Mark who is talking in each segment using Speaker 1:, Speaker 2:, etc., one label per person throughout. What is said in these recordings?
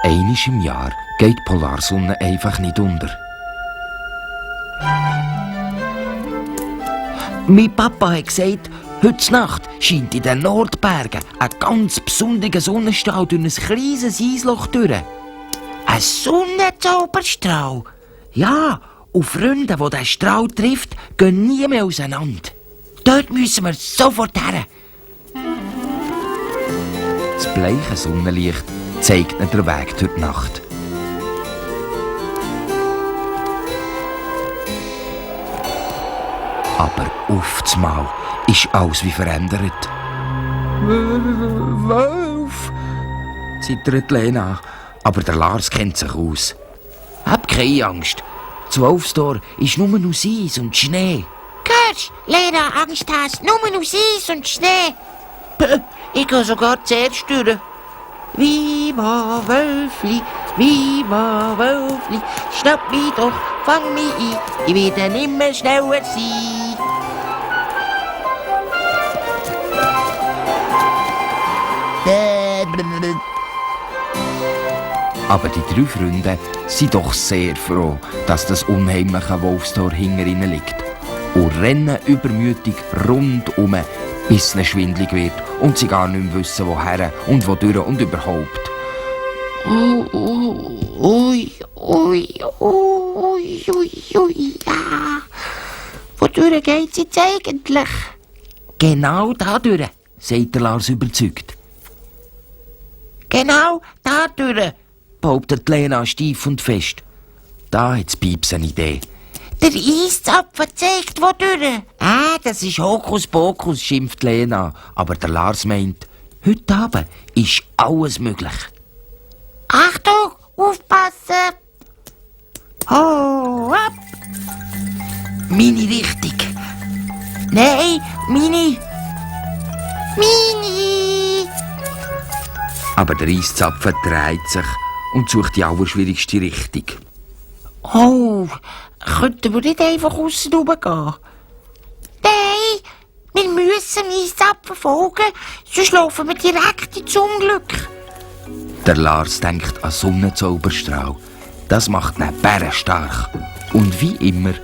Speaker 1: Einmal im Jahr geht die Polarsonne einfach nicht unter. Mein Papa hat gesagt, heute Nacht scheint in den Nordbergen ein ganz besonderer Sonnenstrahl durch ein kleines Eisloch durch.
Speaker 2: Ein Sonnenzauberstrahl?
Speaker 1: Ja, und Freunde, die diesen Strahl trifft, gehen nie mehr auseinander.
Speaker 2: Dort müssen wir sofort her.
Speaker 1: Das bleiche Sonnenlicht zeigt ihnen den Weg durch die Nacht. Aber auf einmal ist alles wie verändert. Wolf! Zittert Lena, aber der Lars kennt sich aus. Hab keine Angst. Das Wolfstor ist nur aus Eis und Schnee.
Speaker 2: Hörst, Lena, Angst hast, nur aus Eis und Schnee. Ich gehe sogar zuerst durch. Viva Wölfli, schnapp mich doch, fang mich ein, ich werde nimmer schneller sein.
Speaker 1: Aber die 3 Freunde sind doch sehr froh, dass das unheimliche Wolfstor hinter ihnen liegt. Und rennen übermütig rundum, bis es ihnen schwindelig wird und sie gar nicht mehr wissen, woher und wodurch und überhaupt.
Speaker 2: Ui, ja. Wodurch geht's jetzt eigentlich?
Speaker 1: Genau dadurch, sagt der Lars überzeugt.
Speaker 2: Genau dadurch.
Speaker 1: Behauptet Lena steif und fest. Da hat das Pieps eine Idee.
Speaker 2: Der Eiszapfen zeigt wodurch.
Speaker 1: Das ist Hokuspokus, schimpft Lena. Aber der Lars meint, heute Abend ist alles möglich.
Speaker 2: Achtung, aufpassen! Ho, ab!
Speaker 1: Meine Richtung.
Speaker 2: Nein, meine!
Speaker 1: Aber der Eiszapfen dreht sich und sucht die allerschwierigste Richtung.
Speaker 2: Oh, könnten wir nicht einfach aussen rumgehen? Nein, wir müssen dem Eiszapfen folgen, sonst laufen wir direkt ins Unglück.
Speaker 1: Der Lars denkt an Sonnenzauberstrahl. Das macht ihn bärenstark. Und wie immer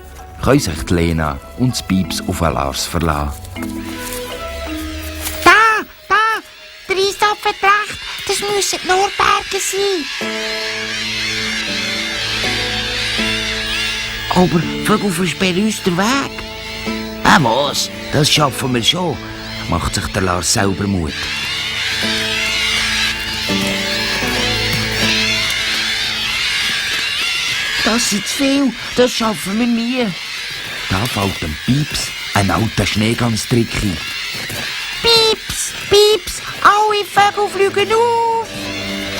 Speaker 1: können sich die Lena und das Pieps auf den Lars verlassen.
Speaker 2: Da, der Eiszapfen hat recht, das müssen die Nordberge sein.
Speaker 1: Aber Vögel versperren uns den Weg. Was? Das schaffen wir schon, macht sich der Lars selber Mut. Das ist zu viel, das schaffen wir nie. Da fällt dem Pieps ein alter Schneeganstrick ein.
Speaker 2: Pieps, alle Vögel fliegen auf.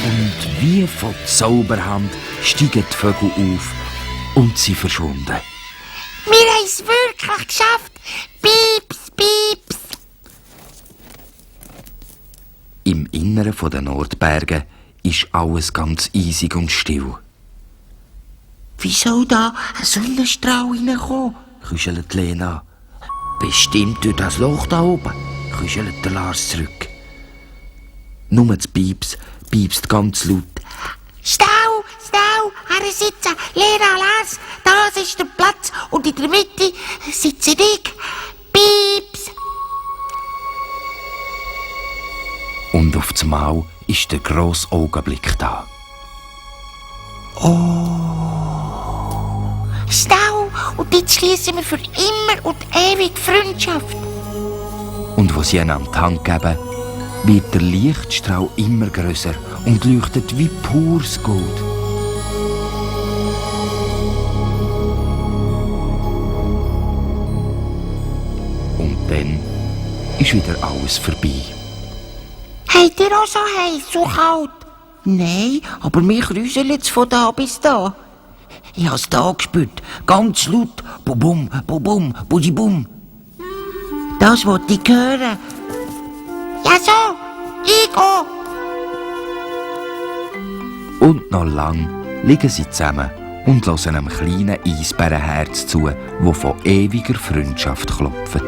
Speaker 1: Und wie von Zauberhand steigen die Vögel auf und sind verschwunden.
Speaker 2: Wir haben es wirklich geschafft. Pieps.
Speaker 1: Im Inneren der Nordberge ist alles ganz eisig und still.
Speaker 2: Wie soll da ein Sonnenstrahl reinkommen?
Speaker 1: Küschelt Lena. Bestimmt durch das Loch da oben, küschelt der Lars zurück. Nur das Pieps piepst ganz laut.
Speaker 2: Stau, her sitzen, Lena, Lars, das ist der Platz und in der Mitte sitze ich. Pieps.
Speaker 1: Und auf einmal ist der grosse Augenblick da.
Speaker 2: Stau, und jetzt schließen wir für immer und ewig Freundschaft.
Speaker 1: Und wo sie einander die Hand geben, wird der Lichtstrahl immer grösser und leuchtet wie pures Gold. Und dann ist wieder alles vorbei.
Speaker 2: Habt ihr auch so heiß, so kalt?
Speaker 1: Nein, aber mich kräuselt jetzt von da bis da. Ich hab's da gespürt, ganz laut. Bum, bum, bum.
Speaker 2: Das wollte ich hören. Ja so, ich auch.
Speaker 1: Und noch lang liegen sie zusammen und hören einem kleinen Eisbärenherz zu, das von ewiger Freundschaft klopft.